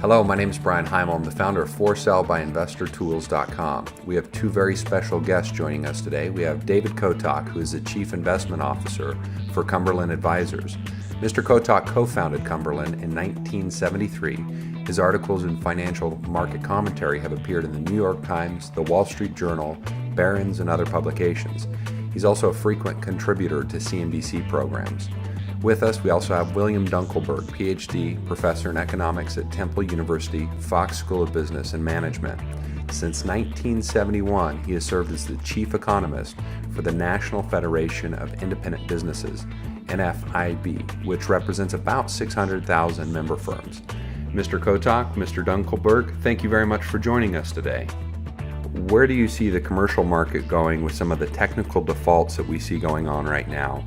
Hello, my name is Brian Hymel. I'm the founder of FSBITOOLS.com. We have two very special guests joining us today. We have David Kotok, who is the Chief Investment Officer for Cumberland Advisors. Mr. Kotok co-founded Cumberland in 1973. His articles in financial market commentary have appeared in the New York Times, the Wall Street Journal, Barron's, and other publications. He's also a frequent contributor to CNBC programs. With us, we also have William Dunkelberg, PhD, professor in economics at Temple University, Fox School of Business and Management. Since 1971, he has served as the chief economist for the National Federation of Independent Businesses, NFIB, which represents about 600,000 member firms. Mr. Kotok, Mr. Dunkelberg, thank you very much for joining us today. Where do you see the commercial market going with some of the technical defaults that we see going on right now?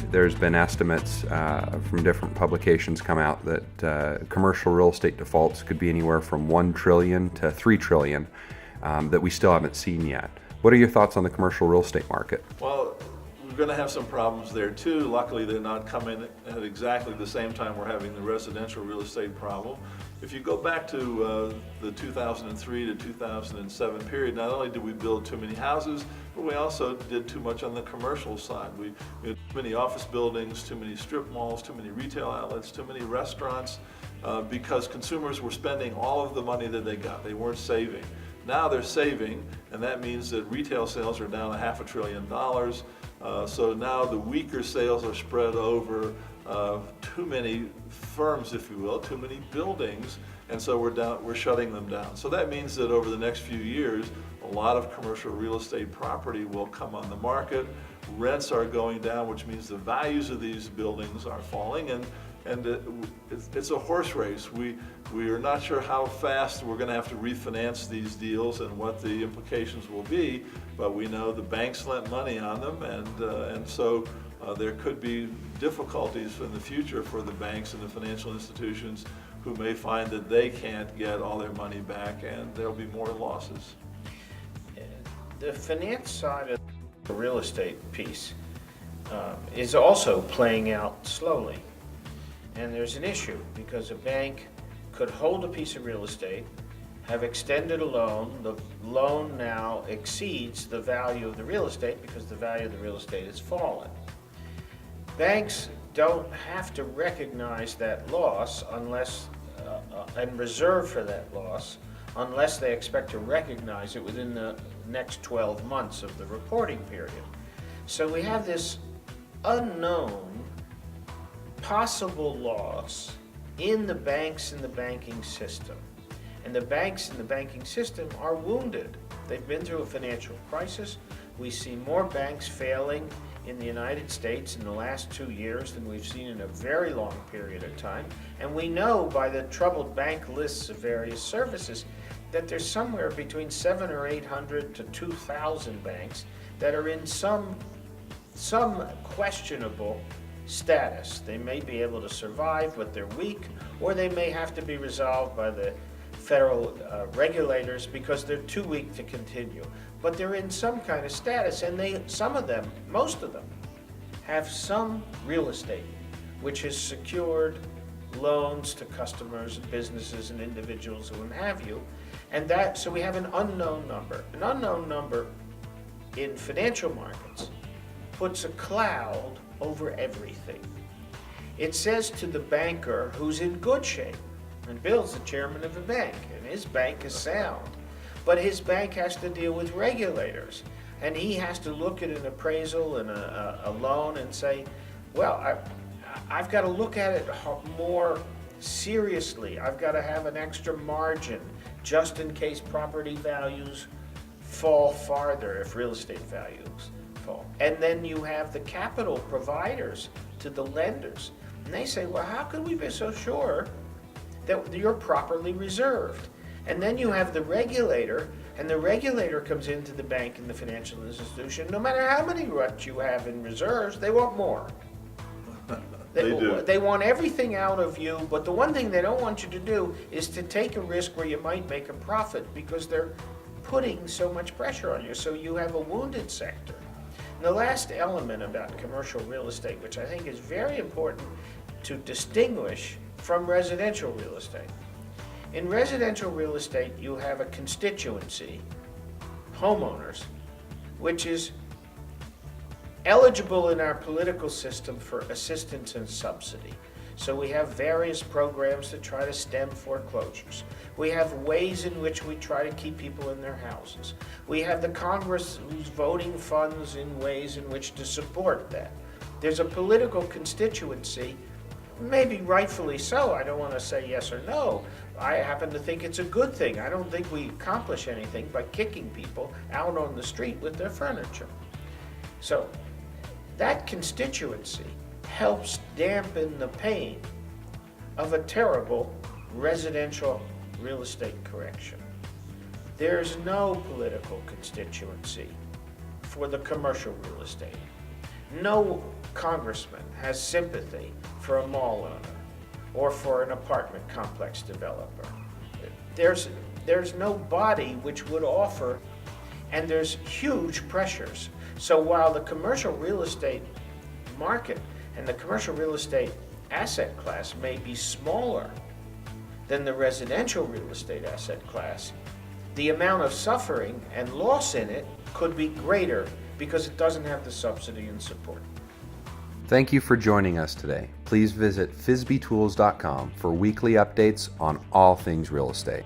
There's been estimates from different publications come out that commercial real estate defaults could be anywhere from $1 trillion to $3 trillion that we still haven't seen yet. What are your thoughts on the commercial real estate market? Well, we're going to have some problems there too. Luckily, they're not coming at exactly the same time we're having the residential real estate problem. If you go back to the 2003 to 2007 period, not only did we build too many houses, but we also did too much on the commercial side. We had too many office buildings, too many strip malls, too many retail outlets, too many restaurants, because consumers were spending all of the money that they got. They weren't saving. Now they're saving, and that means that retail sales are down $500 billion. So now the weaker sales are spread over too many firms, if you will, too many buildings, and so we're shutting them down. So that means that over the next few years, a lot of commercial real estate property will come on the market. Rents are going down, which means the values of these buildings are falling, and it's a horse race. We are not sure how fast we're going to have to refinance these deals and what the implications will be, but we know the banks lent money on them, and so there could be difficulties in the future for the banks and the financial institutions who may find that they can't get all their money back, and there'll be more losses. The finance side of the real estate piece is also playing out slowly. And there's an issue because a bank could hold a piece of real estate, have extended a loan. The loan now exceeds the value of the real estate because the value of the real estate has fallen. Banks don't have to recognize that loss unless and reserve for that loss unless they expect to recognize it within the next 12 months of the reporting period. So we have this unknown possible loss in the banks and the banking system. And the banks in the banking system are wounded. They've been through a financial crisis. We see more banks failing in the United States in the last 2 years than we've seen in a very long period of time. And we know by the troubled bank lists of various services that there's somewhere between 700 or 800 to 2,000 banks that are in some questionable status. They may be able to survive, but they're weak, or they may have to be resolved by the federal regulators because they're too weak to continue. But they're in some kind of status, and some of them, most of them, have some real estate which has secured loans to customers and businesses and individuals and what have you. And so we have an unknown number. An unknown number in financial markets puts a cloud over everything. It says to the banker who's in good shape, and Bill's the chairman of a bank, and his bank is sound, but his bank has to deal with regulators, and he has to look at an appraisal and a loan and say, well, I've got to look at it more seriously. I've got to have an extra margin just in case property values fall farther if real estate values fall. And then you have the capital providers to the lenders. And they say, well, how can we be so sure that you're properly reserved? And then you have the regulator, and the regulator comes into the bank and the financial institution. No matter how many ruts you have in reserves, they want more. They want everything out of you, but the one thing they don't want you to do is to take a risk where you might make a profit because they're putting so much pressure on you. So you have a wounded sector. And the last element about commercial real estate, which I think is very important to distinguish from residential real estate, In residential real estate, you have a constituency, homeowners, which is eligible in our political system for assistance and subsidy. So we have various programs to try to stem foreclosures. We have ways in which we try to keep people in their houses. We have the Congress who's voting funds in ways in which to support that. There's a political constituency, maybe rightfully so. I don't want to say yes or no. I happen to think it's a good thing. I don't think we accomplish anything by kicking people out on the street with their furniture. So that constituency helps dampen the pain of a terrible residential real estate correction. There's no political constituency for the commercial real estate. No congressman has sympathy for a mall owner or for an apartment complex developer. There's no body which would offer, and there's huge pressures. So while the commercial real estate market and the commercial real estate asset class may be smaller than the residential real estate asset class, the amount of suffering and loss in it could be greater because it doesn't have the subsidy and support. Thank you for joining us today. Please visit FSBITOOLS.com for weekly updates on all things real estate.